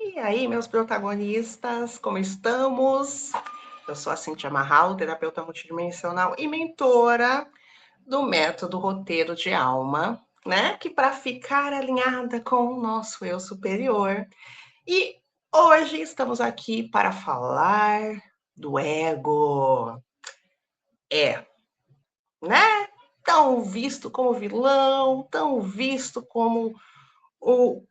E aí, meus protagonistas, como estamos? Eu sou a Cíntia Marral, terapeuta multidimensional e mentora do método Roteiro de Alma, né? Que para ficar alinhada com o nosso eu superior. E hoje estamos aqui para falar do ego. É, né? Tão visto como vilão, tão visto como o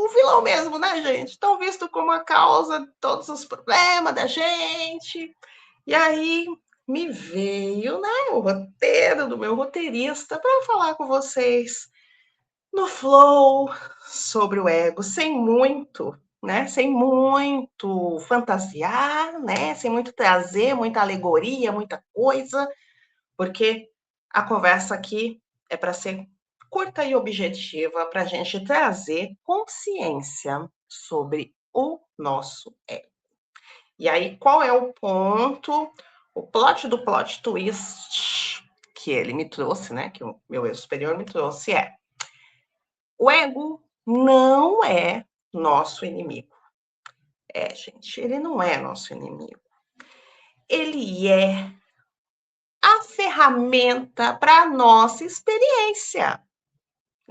o vilão mesmo, né, gente? Tão visto como a causa de todos os problemas da gente. E aí me veio, né, o roteiro do meu roteirista para falar com vocês no flow sobre o ego, sem muito, né, sem muito fantasiar, né, sem muito trazer muita alegoria, muita coisa, porque a conversa aqui é para ser curta e objetiva, para a gente trazer consciência sobre o nosso ego. E aí, qual é o ponto, o plot do plot twist que ele me trouxe, né? Que o meu eu superior me trouxe é: o ego não é nosso inimigo. É, gente, ele não é nosso inimigo. Ele é a ferramenta para a nossa experiência.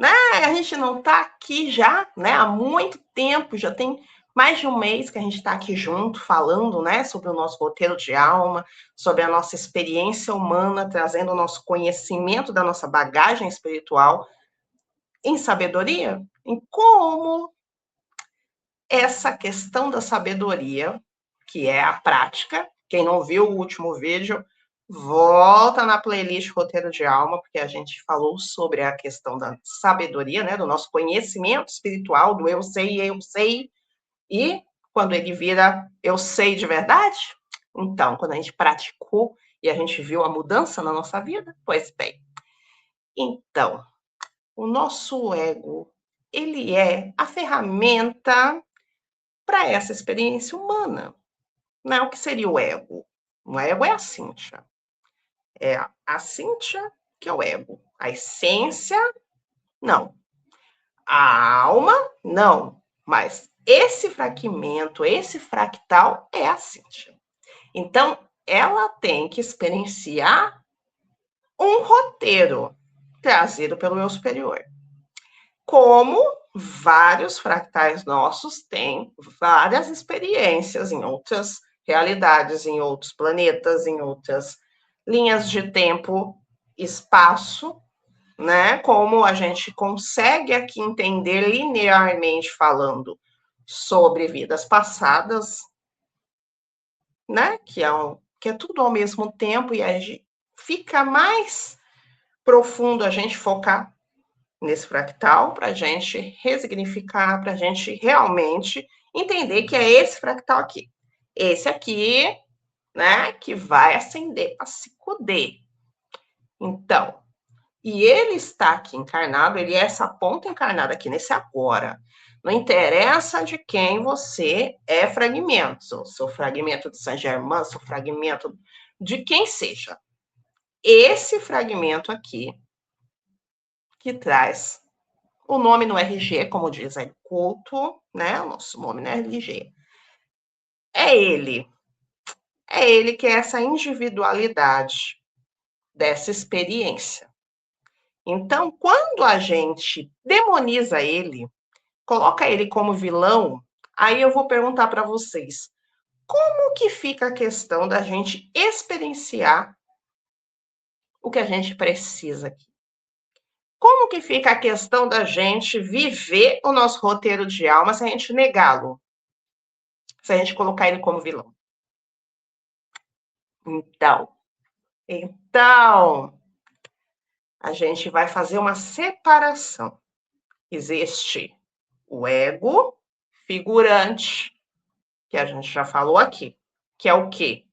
Né? A gente não está aqui já, né? Há muito tempo, já tem mais de um mês que a gente está aqui junto, falando, né, sobre o nosso roteiro de alma, sobre a nossa experiência humana, trazendo o nosso conhecimento da nossa bagagem espiritual em sabedoria, em como essa questão da sabedoria, que é a prática, quem não viu o último vídeo, volta na playlist Roteiro de Alma, porque a gente falou sobre a questão da sabedoria, né, do nosso conhecimento espiritual, do eu sei, e quando ele vira eu sei de verdade, então, quando a gente praticou e a gente viu a mudança na nossa vida, pois bem. Então, o nosso ego, ele é a ferramenta para essa experiência humana. Né? O que seria o ego? O ego é a Cíntia. É a Cíntia que é o ego. A essência, não. A alma, não. Mas esse fragmento, esse fractal é a Cíntia. Então, ela tem que experienciar um roteiro trazido pelo eu superior. Como vários fractais nossos têm várias experiências em outras realidades, em outros planetas, em outras linhas de tempo, espaço, né? Como a gente consegue aqui entender linearmente falando sobre vidas passadas, né? Que é tudo ao mesmo tempo e a gente fica mais profundo a gente focar nesse fractal para a gente resignificar, para a gente realmente entender que é esse fractal aqui. Esse aqui, né, que vai ascender para 5D. Então, e ele está aqui encarnado, ele é essa ponta encarnada aqui nesse agora. Não interessa de quem você é fragmento, seu fragmento de Saint-Germain, seu fragmento de quem seja. Esse fragmento aqui que traz o nome no RG, como diz aí, culto, né? O nosso nome no RG. É ele. É ele que é essa individualidade dessa experiência. Então, quando a gente demoniza ele, coloca ele como vilão, aí eu vou perguntar para vocês: como que fica a questão da gente experienciar o que a gente precisa aqui? Como que fica a questão da gente viver o nosso roteiro de alma se a gente negá-lo? Se a gente colocar ele como vilão? Então, a gente vai fazer uma separação. Existe o ego figurante, que a gente já falou aqui, que é o quê?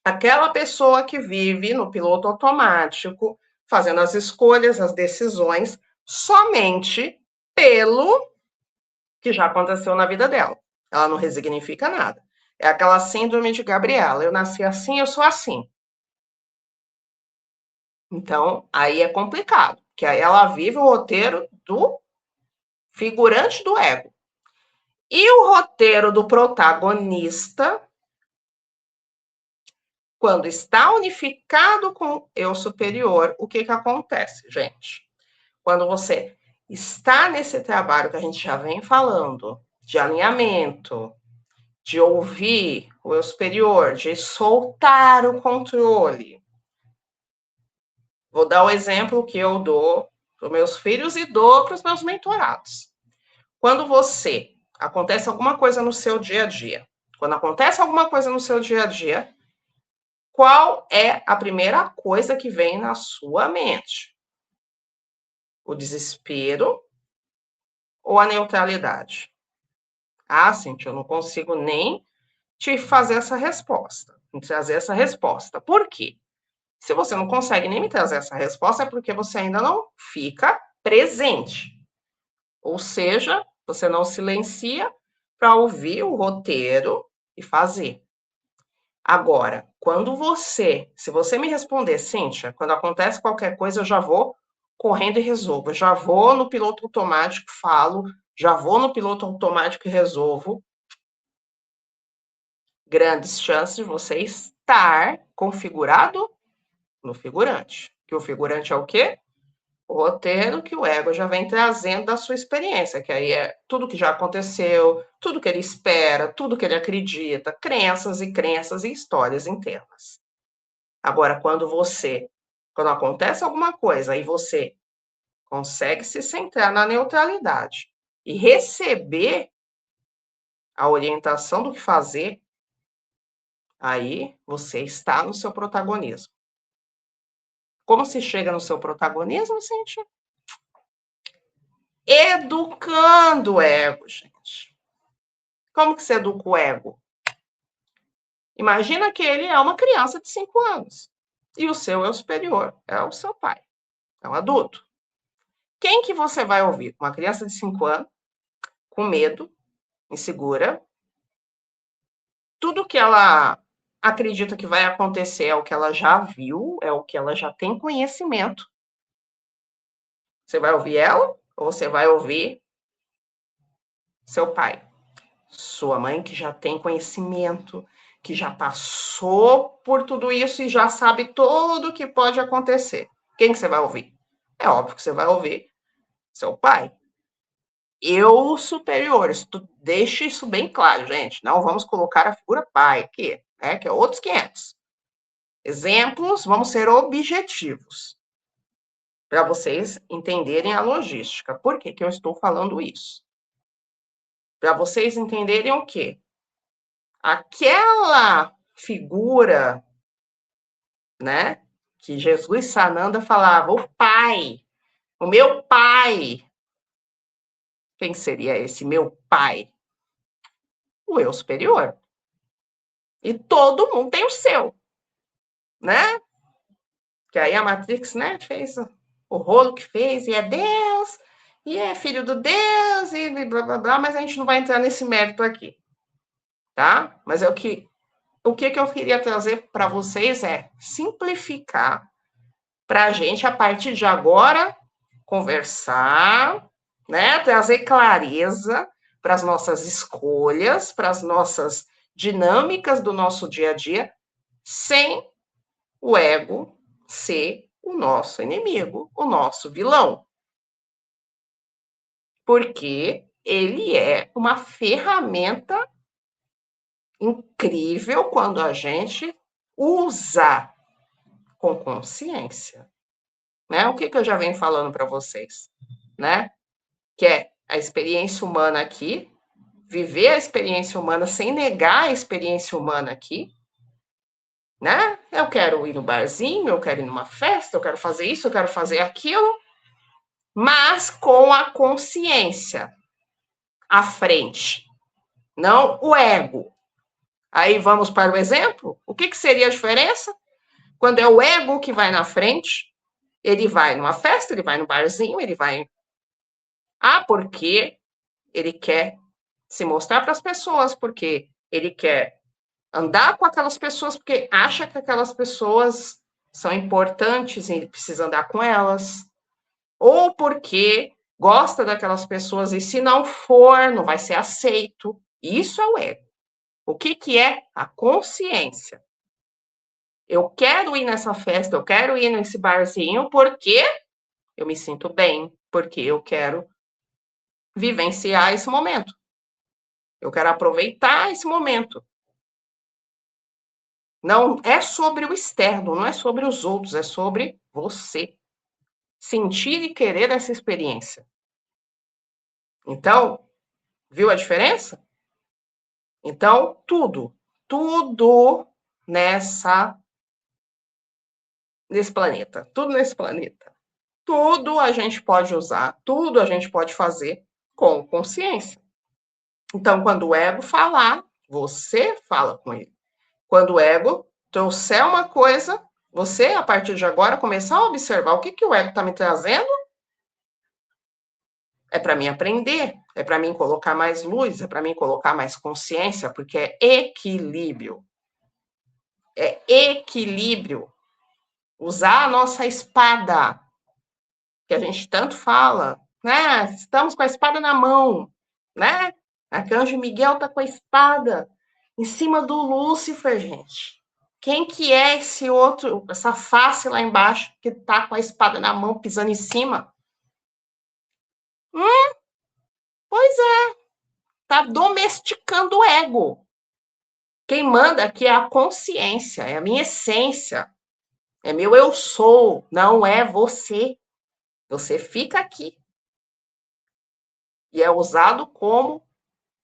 Aquela pessoa que vive no piloto automático, fazendo as escolhas, as decisões, somente pelo que já aconteceu na vida dela. Ela não resignifica nada. É aquela síndrome de Gabriela. Eu nasci assim, eu sou assim. Então, aí é complicado, porque aí ela vive o roteiro do figurante do ego. E o roteiro do protagonista, quando está unificado com o eu superior, o que acontece, gente? Quando você está nesse trabalho que a gente já vem falando, de alinhamento, de ouvir o eu superior, de soltar o controle. Vou dar o exemplo que eu dou para os meus filhos e dou para os meus mentorados. Quando acontece alguma coisa no seu dia a dia, quando acontece alguma coisa no seu dia a dia, qual é a primeira coisa que vem na sua mente? O desespero ou a neutralidade? Ah, Cintia, eu não consigo nem te fazer essa resposta, me trazer essa resposta. Por quê? Se você não consegue nem me trazer essa resposta, é porque você ainda não fica presente. Ou seja, você não silencia para ouvir o roteiro e fazer. Agora, se você me responder, Cíntia, quando acontece qualquer coisa, eu já vou correndo e resolvo. Eu já vou no piloto automático, falo, já vou no piloto automático e resolvo. Grandes chances de você estar configurado no figurante. Que o figurante é o quê? O roteiro que o ego já vem trazendo da sua experiência, que aí é tudo que já aconteceu, tudo que ele espera, tudo que ele acredita, crenças e histórias internas. Agora, quando acontece alguma coisa e você consegue se centrar na neutralidade e receber a orientação do que fazer, aí você está no seu protagonismo. Como se chega no seu protagonismo, gente? Educando o ego, gente. Como que você educa o ego? Imagina que ele é uma criança de 5 anos. E o seu é o superior, é o seu pai, é um adulto. Quem que você vai ouvir? Uma criança de 5 anos, com medo, insegura. Tudo que ela acredita que vai acontecer é o que ela já viu, é o que ela já tem conhecimento. Você vai ouvir ela ou você vai ouvir seu pai? Sua mãe que já tem conhecimento, que já passou por tudo isso e já sabe tudo o que pode acontecer. Quem que você vai ouvir? É óbvio que você vai ouvir seu pai. Eu superior, deixe isso bem claro, gente. Não vamos colocar a figura pai aqui, né? Que é outros 500. Exemplos, vamos ser objetivos, para vocês entenderem a logística. Por que eu estou falando isso? Para vocês entenderem o quê? Aquela figura, né, que Jesus Sananda falava, o pai, o meu pai. Quem seria esse meu pai? O eu superior. E todo mundo tem o seu, né? Que aí a Matrix, né, fez o rolo que fez, e é Deus, e é filho do Deus, e blá, blá, blá, mas a gente não vai entrar nesse mérito aqui, tá? Mas o que eu queria trazer para vocês é simplificar para a gente, a partir de agora, conversar, né? Trazer clareza para as nossas escolhas, para as nossas dinâmicas do nosso dia a dia, sem o ego ser o nosso inimigo, o nosso vilão. Porque ele é uma ferramenta incrível quando a gente usa com consciência. Né? O que eu já venho falando para vocês? Né? Que é a experiência humana aqui, viver a experiência humana sem negar a experiência humana aqui, né? Eu quero ir no barzinho, eu quero ir numa festa, eu quero fazer isso, eu quero fazer aquilo, mas com a consciência à frente, não o ego. Aí vamos para o exemplo? O que seria a diferença? Quando é o ego que vai na frente, ele vai numa festa, ele vai no barzinho, ele vai. Ah, porque ele quer se mostrar para as pessoas, porque ele quer andar com aquelas pessoas, porque acha que aquelas pessoas são importantes e ele precisa andar com elas. Ou porque gosta daquelas pessoas e se não for, não vai ser aceito. Isso é o ego. O que, que é a consciência? Eu quero ir nessa festa, eu quero ir nesse barzinho porque eu me sinto bem, porque eu quero vivenciar esse momento. Eu quero aproveitar esse momento. Não é sobre o externo, não é sobre os outros, é sobre você. Sentir e querer essa experiência. Então, viu a diferença? Então, tudo nesse planeta, tudo a gente pode usar, tudo a gente pode fazer com consciência. Então, quando o ego falar, você fala com ele. Quando o ego trouxer uma coisa, você, a partir de agora, começar a observar o que, que o ego está me trazendo. É para mim aprender, é para mim colocar mais luz, é para mim colocar mais consciência, porque é equilíbrio. É equilíbrio. Usar a nossa espada, que a gente tanto fala, né? Estamos com a espada na mão, né? Arcanjo Miguel está com a espada em cima do Lúcifer, gente. Quem que é esse outro, essa face lá embaixo que está com a espada na mão pisando em cima? Pois é, tá domesticando o ego. Quem manda aqui é a consciência, é a minha essência, é meu eu sou, não é você. Você fica aqui. E é usado como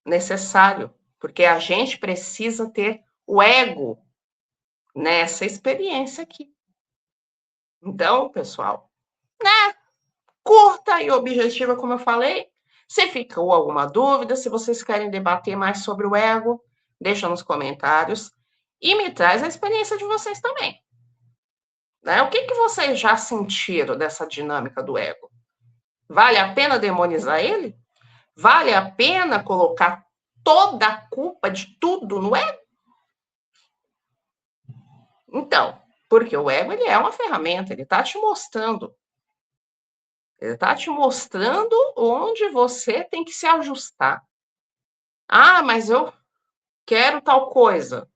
necessário, porque a gente precisa ter o ego nessa experiência aqui. Então, pessoal, né? Curta e objetiva, como eu falei. Se ficou alguma dúvida, se vocês querem debater mais sobre o ego, deixa nos comentários e me traz a experiência de vocês também. Né? O que, que vocês já sentiram dessa dinâmica do ego? Vale a pena demonizar ele? Vale a pena colocar toda a culpa de tudo no ego? Então, porque o ego ele é uma ferramenta, ele está te mostrando. Ele está te mostrando onde você tem que se ajustar. Ah, mas eu quero tal coisa.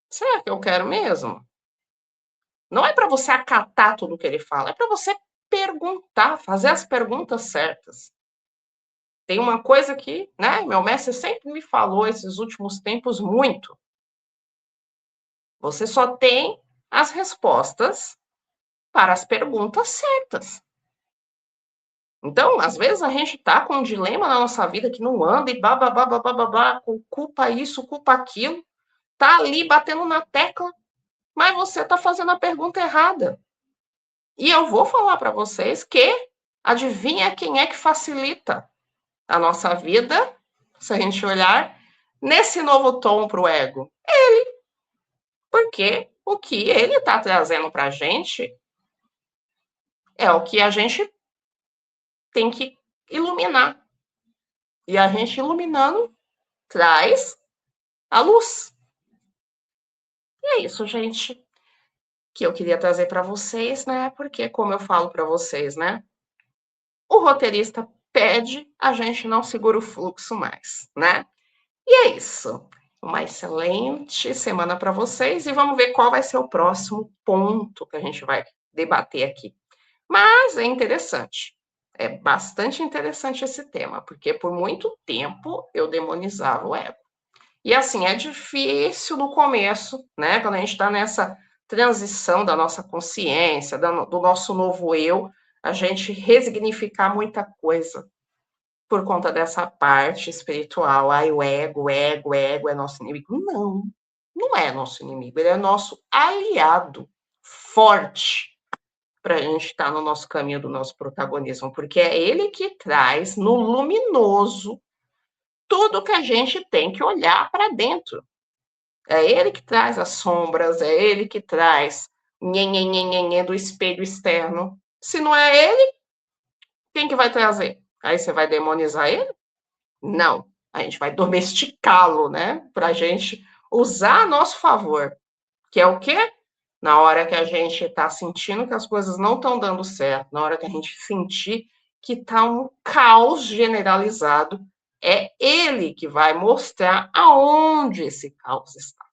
Será que eu quero mesmo? Não é para você acatar tudo que ele fala, é para você perguntar, fazer as perguntas certas. Tem uma coisa que, né, meu mestre sempre me falou esses últimos tempos muito. Você só tem as respostas para as perguntas certas. Então, às vezes a gente tá com um dilema na nossa vida que não anda e babá, culpa isso, culpa aquilo, tá ali batendo na tecla, mas você tá fazendo a pergunta errada. E eu vou falar para vocês que adivinha quem é que facilita a nossa vida, se a gente olhar nesse novo tom para o ego? Porque o que ele está trazendo para a gente é o que a gente tem que iluminar. E a gente iluminando traz a luz. E é isso, gente, que eu queria trazer para vocês, né? Porque, como eu falo para vocês, né? O roteirista pede, a gente não segura o fluxo mais, né? E é isso. Uma excelente semana para vocês e vamos ver qual vai ser o próximo ponto que a gente vai debater aqui. Mas é interessante. É bastante interessante esse tema, porque por muito tempo eu demonizava o ego. E assim, é difícil no começo, né? Quando a gente está nessa transição da nossa consciência, do nosso novo eu, a gente resignificar muita coisa por conta dessa parte espiritual. Ai, o ego é nosso inimigo. Não, não é nosso inimigo, ele é nosso aliado forte para a gente estar no nosso caminho do nosso protagonismo, porque é ele que traz no luminoso tudo que a gente tem que olhar para dentro. É ele que traz as sombras, é ele que traz nhenhenhenhenhen do espelho externo. Se não é ele, quem que vai trazer? Aí você vai demonizar ele? Não. A gente vai domesticá-lo, né? Para a gente usar a nosso favor. Que é o quê? Na hora que a gente está sentindo que as coisas não estão dando certo, na hora que a gente sentir que está um caos generalizado, é ele que vai mostrar aonde esse caos está.